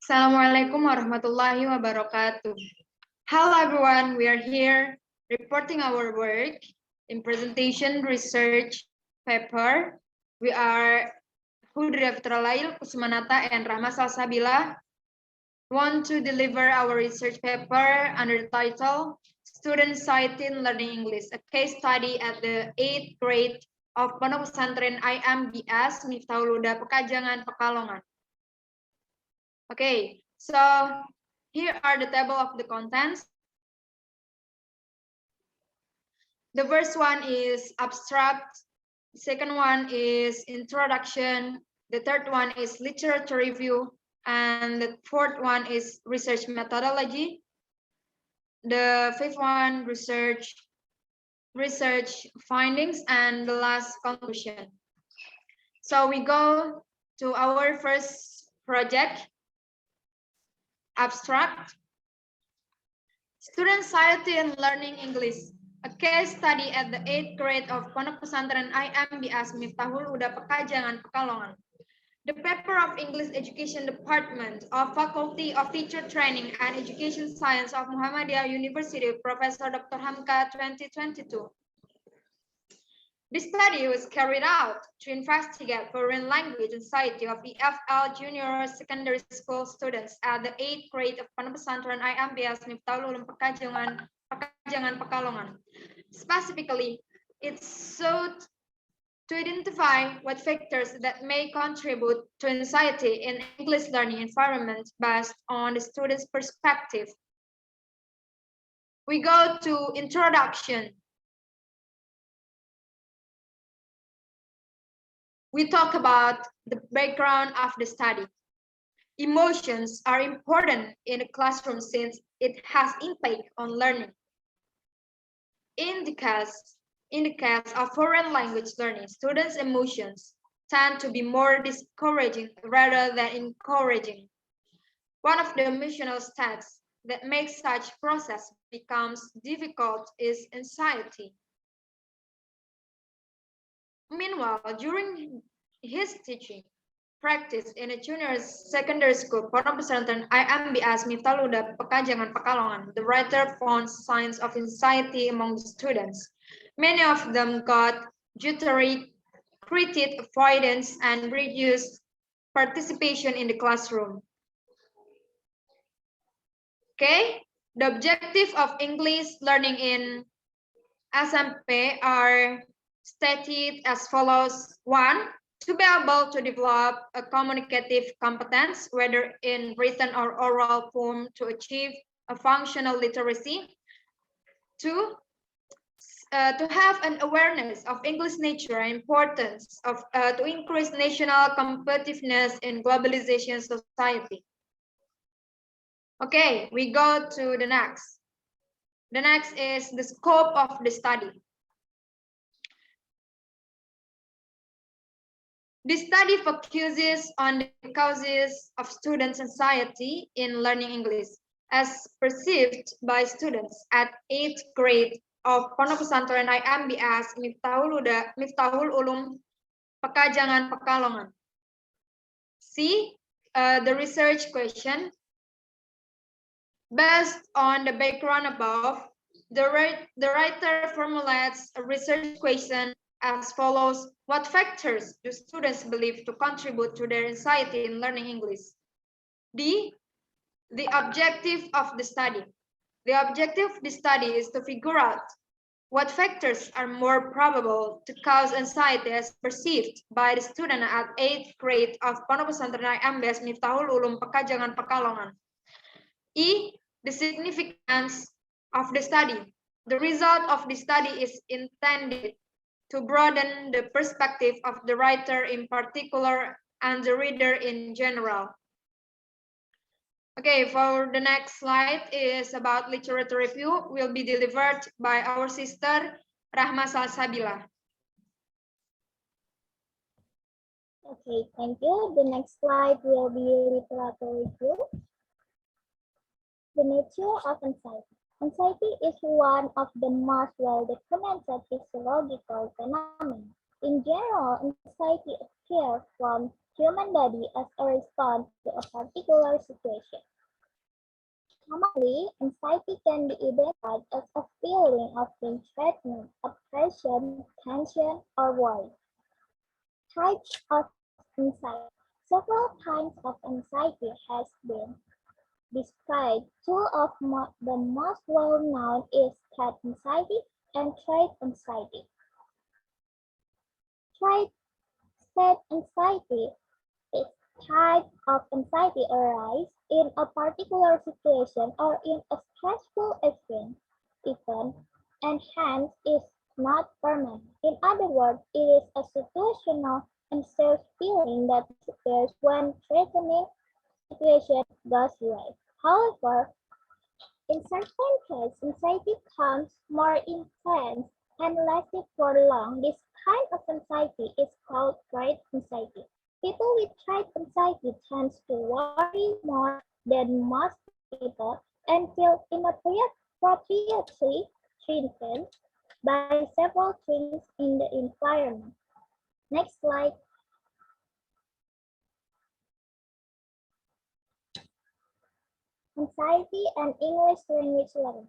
Assalamualaikum warahmatullahi wabarakatuh. Hello everyone, we are here reporting our work in presentation research paper. We are Hudri Fitralail Kusumanata and Rahma Salsabila want to deliver our research paper under the title Student Citing Learning English, a case study at the 8th grade of Pondok Pesantren IMBS Miftahul Huda Pekajangan, Pekalongan. Okay, so here are the table of the contents. The first one is abstract, the second one is introduction, the third one is literature review, and the fourth one is research methodology. The fifth one, research findings, and the last conclusion. So we go to our first project, abstract. Student Citing Learning English, a case study at the 8th grade of Pondok Pesantren IMBS Miftahul Huda Pekajangan, Pekalongan. The paper of English Education Department of Faculty of Teacher Training and Education Science of Muhammadiyah University, Professor Dr. Hamka 2022. The study was carried out to investigate foreign language anxiety of EFL junior secondary school students at the 8th grade of Pondok Pesantren IMBS Miftahul Ulum Pekajangan, Pekalongan. Specifically, it sought to identify what factors that may contribute to anxiety in English learning environment based on the student's perspective. We go to introduction. We talk about the background of the study. Emotions are important in a classroom since it has impact on learning. In the case of foreign language learning, students' emotions tend to be more discouraging rather than encouraging. One of the emotional states that makes such process becomes difficult is anxiety. Meanwhile, during his teaching practice in a junior secondary school, Pondok Pesantren IMBS Miftahul Huda Pekajangan, Pekalongan, the writer found signs of anxiety among the students. Many of them got jittery, created avoidance, and reduced participation in the classroom. Okay, the objective of English learning in SMP are stated as follows. 1, to be able to develop a communicative competence, whether in written or oral form, to achieve a functional literacy. 2, to have an awareness of English nature and importance of to increase national competitiveness in globalization society. Okay, we go to the next. The next is the scope of the study. The study focuses on the causes of students' anxiety in learning English as perceived by students at 8th grade of Pondok Pesantren IMBS Miftahul Ulum Pekajangan, Pekalongan. See the research question. Based on the background above, the writer formulates a research question as follows. What factors do students believe to contribute to their anxiety in learning English? D, the objective of the study. The objective of the study is to figure out what factors are more probable to cause anxiety as perceived by the student at 8th grade of Pondok Pesantren IMBS Miftahul Ulum Pekajangan, Pekalongan. E, the significance of the study. The result of the study is intended to broaden the perspective of the writer in particular and the reader in general. Okay, for the next slide is about literature review, will be delivered by our sister Rahma Salsabila. Okay, thank you. The next slide will be literature review. The nature of anxiety. Anxiety is one of the most well-documented physiological phenomena. In general, anxiety occurs from human body as a response to a particular situation. Commonly, anxiety can be identified as a feeling of being threatened, oppression, tension, or worry. Types of anxiety. Several kinds of anxiety has been described. Two of the most well-known is cat anxiety and trait anxiety. Trait anxiety is type of anxiety arise in a particular situation or in a stressful event and hence is not permanent. In other words, it is a situational and self-feeling that disappears when threatening situation goes away. However, in certain cases, anxiety becomes more intense and lasting for long. This kind of anxiety is called trait anxiety. People with trait anxiety tend to worry more than most people and feel inappropriately treated by several things in the environment. Next slide. Anxiety and English language learning.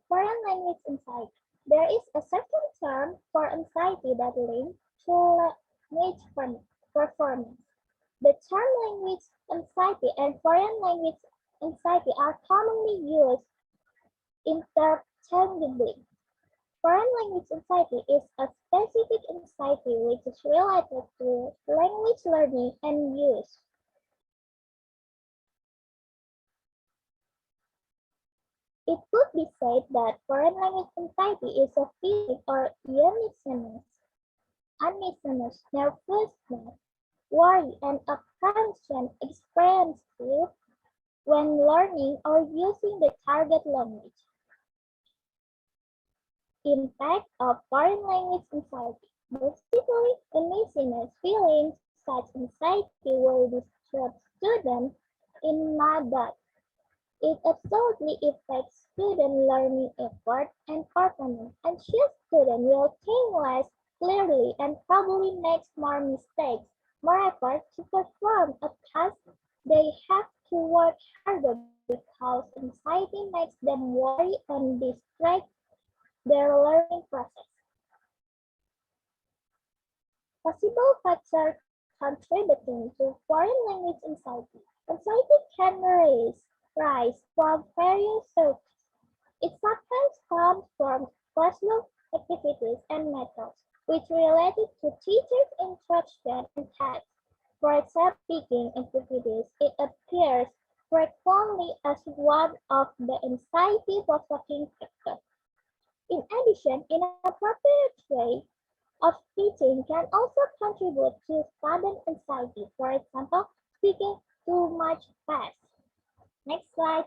Foreign language anxiety. There is a certain term for anxiety that links to language performance. The term language anxiety and foreign language anxiety are commonly used interchangeably. Foreign language anxiety is a specific anxiety which is related to language learning and use. It could be said that foreign language anxiety is a feeling or uneasiness, nervousness, worry, and apprehension experienced when learning or using the target language. Impact of foreign language anxiety. Basically, uneasiness feelings such anxiety will disrupt students in mother. It absolutely affects student learning effort and performance. Anxious students will think less clearly and probably make more mistakes. More effort to perform a task, they have to work harder because anxiety makes them worry and distract their learning process. Possible factors contributing to foreign language anxiety. Anxiety can rise from various sources. It sometimes comes from classroom activities and methods, which related to teachers' instruction and tasks. For example, speaking activities, it appears frequently as one of the anxiety-provoking factors. In addition, inappropriate way of teaching can also contribute to student anxiety. For example, speaking too much fast. Next slide.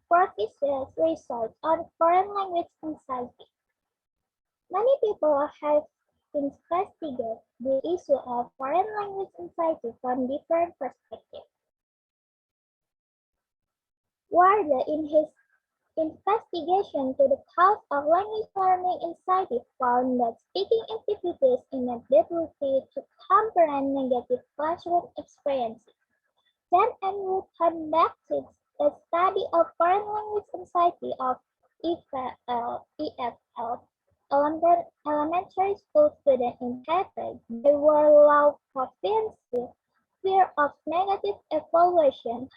Practices research on foreign language anxiety. Many people have investigated the issue of foreign language anxiety from different perspectives. Warder, in his investigation to the cause of language learning anxiety, found that speaking activities inability to comprehend negative classroom experiences. Chen and Wu conducted a study of foreign language anxiety of EFL elementary school students in Taipei. They were low proficiency, fear of negative evaluation,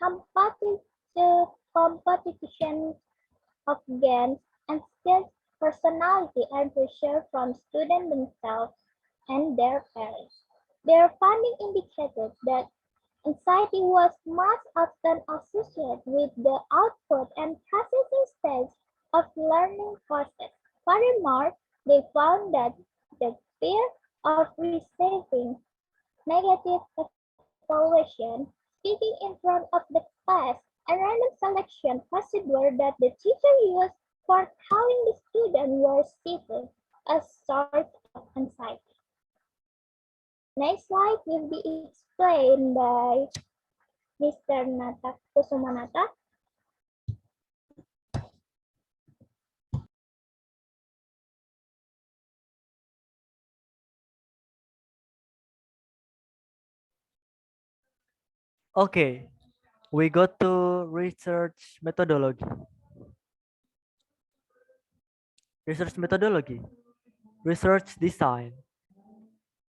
competition of games, and skills, personality, and pressure from students themselves and their parents. Their finding indicated that anxiety was most often associated with the output and processing stage of learning process. Furthermore, they found that the fear of receiving negative evaluation, speaking in front of the class, and random selection procedure that the teacher used for calling the student were cited as source of anxiety. Next slide will be explained by Mr. Nata Kusumanata. Okay, we go to research methodology. Research methodology. Research design.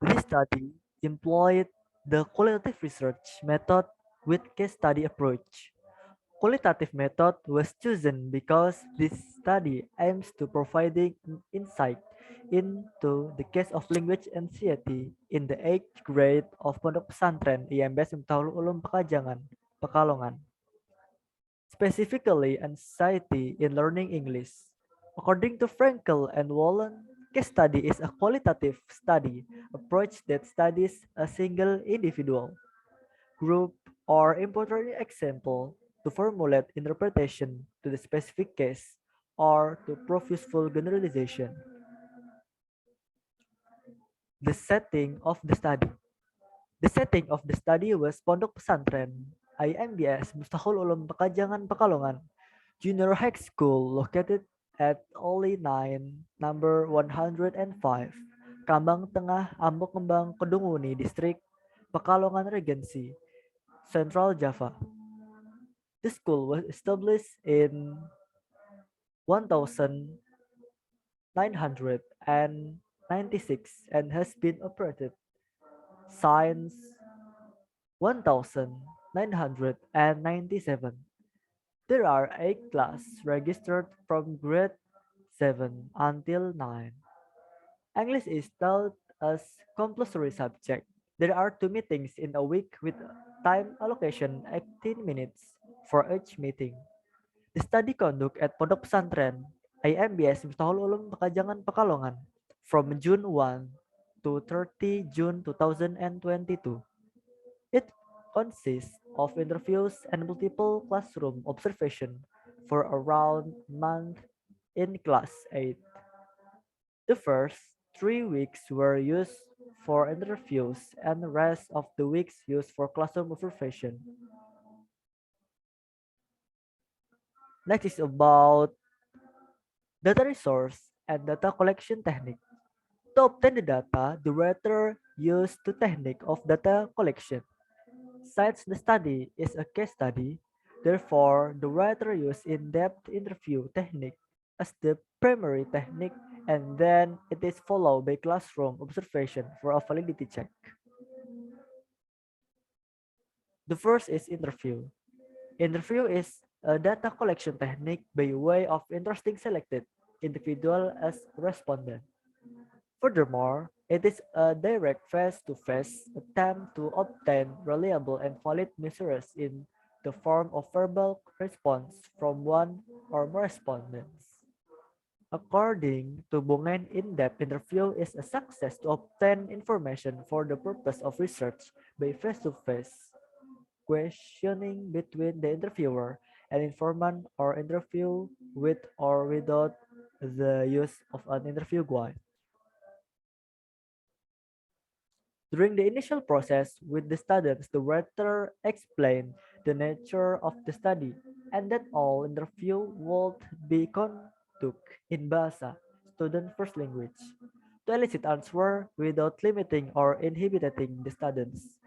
This study employed the qualitative research method with case study approach. Qualitative method was chosen because this study aims to providing an insight into the case of language anxiety in the 8th grade of Pondok Pesantren IMBS Miftahul Ulum Pekajangan, Pekalongan. Specifically anxiety in learning English. According to Frankel and Wallen, case study is a qualitative study approach that studies a single individual, group, or important example to formulate interpretation to the specific case or to prove useful generalization. The setting of the study. The setting of the study was Pondok Pesantren, IMBS Miftahul Ulum Pekajangan Pekalongan, Junior High School located at Oli 9, number 105, Kambang Tengah, Ambok Kembang, Kedunguni, Distrik Pekalongan Regency, Central Java. The school was established in 1996 and has been operated since 1997. There are 8 classes registered from grade 7 until 9. English is taught as compulsory subject. There are 2 meetings in a week with time allocation 18 minutes for each meeting. The study conduct at Pondok Pesantren IMBS Miftahul Ulum Pekajangan Pekalongan from June 1 to 30 June 2022. It consists of interviews and multiple classroom observation for around a month in class 8. The first 3 weeks were used for interviews and the rest of the weeks used for classroom observation. Next is about data resource and data collection technique. To obtain the data, the writer used the technique of data collection. Since the study is a case study, therefore the writer used in-depth interview technique as the primary technique, and then it is followed by classroom observation for a validity check. The first is interview. Interview is a data collection technique by way of interesting selected individual as respondent. Furthermore, it is a direct face-to-face attempt to obtain reliable and valid measures in the form of verbal response from one or more respondents. According to Bungen, in-depth interview is a success to obtain information for the purpose of research by face-to-face questioning between the interviewer and informant or interview with or without the use of an interview guide. During the initial process with the students, the writer explained the nature of the study and that all interview would be conducted in Bahasa, student first language, to elicit answer without limiting or inhibiting the students.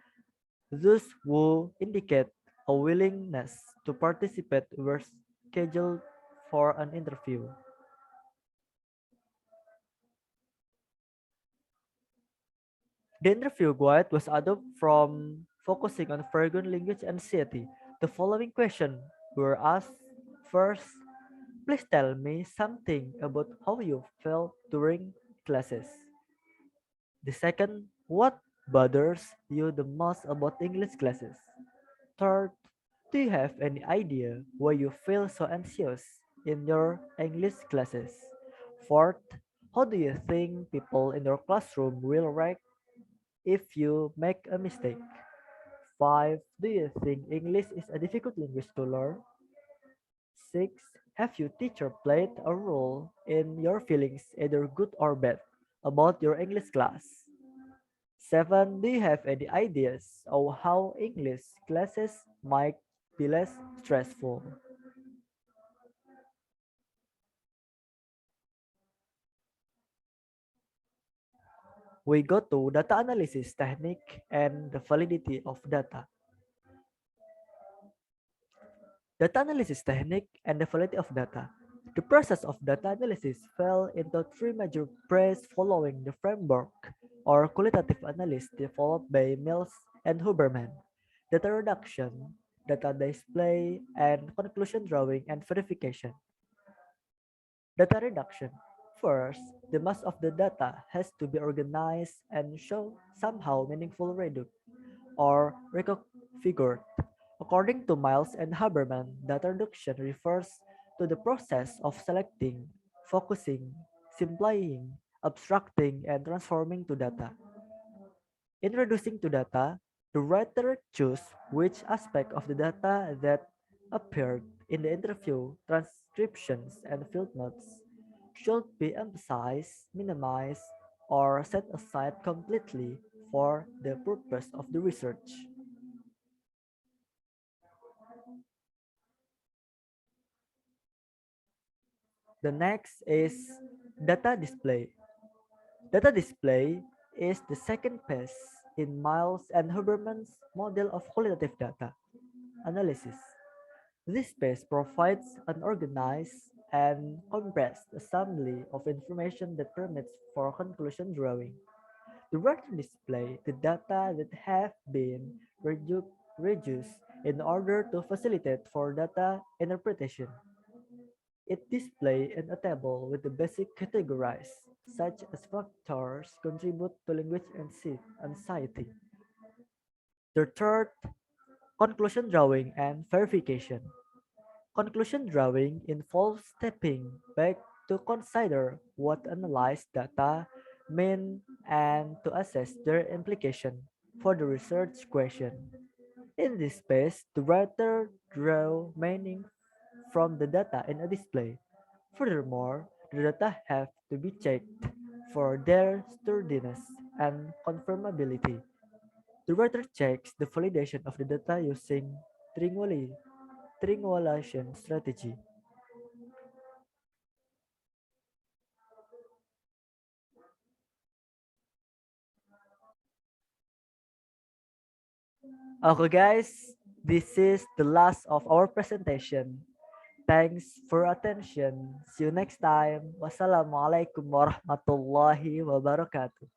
Those who indicate a willingness to participate were scheduled for an interview. The interview guide was adopted from focusing on Farragut language and city. The following questions were asked. First, please tell me something about how you felt during classes. The second, what bothers you the most about English classes? Third, do you have any idea why you feel so anxious in your English classes? Fourth, how do you think people in your classroom will react if you make a mistake? 5. Do you think English is a difficult language to learn? 6. Have your teacher played a role in your feelings, either good or bad, about your English class? 7. Do you have any ideas of how English classes might be less stressful? We go to data analysis technique and the validity of data. Data analysis technique and the validity of data. The process of data analysis fell into three major phases following the framework or qualitative analysis developed by Mills and Huberman. Data reduction, data display, and conclusion drawing and verification. Data reduction. First, the mass of the data has to be organized and show somehow meaningful reduced or reconfigured. According to Miles and Haberman, data reduction refers to the process of selecting, focusing, simplifying, abstracting, and transforming to data. In reducing to data, the writer choose which aspect of the data that appeared in the interview, transcriptions, and field notes should be emphasized, minimized, or set aside completely for the purpose of the research. The next is data display. Data display is the second phase in Miles and Huberman's model of qualitative data analysis. This phase provides an organized and compressed assembly of information that permits for conclusion drawing. The writer display the data that have been reduced in order to facilitate for data interpretation. It displays in a table with the basic categories, such as factors contribute to language anxiety. The third, conclusion drawing and verification. Conclusion drawing involves stepping back to consider what analyzed data mean and to assess their implication for the research question. In this space, the writer draw meaning from the data in a display. Furthermore, the data have to be checked for their sturdiness and confirmability. The writer checks the validation of the data using triangulation strategy. Okay guys, this is the last of our presentation. Thanks for attention. See you next time. Wassalamualaikum warahmatullahi wabarakatuh.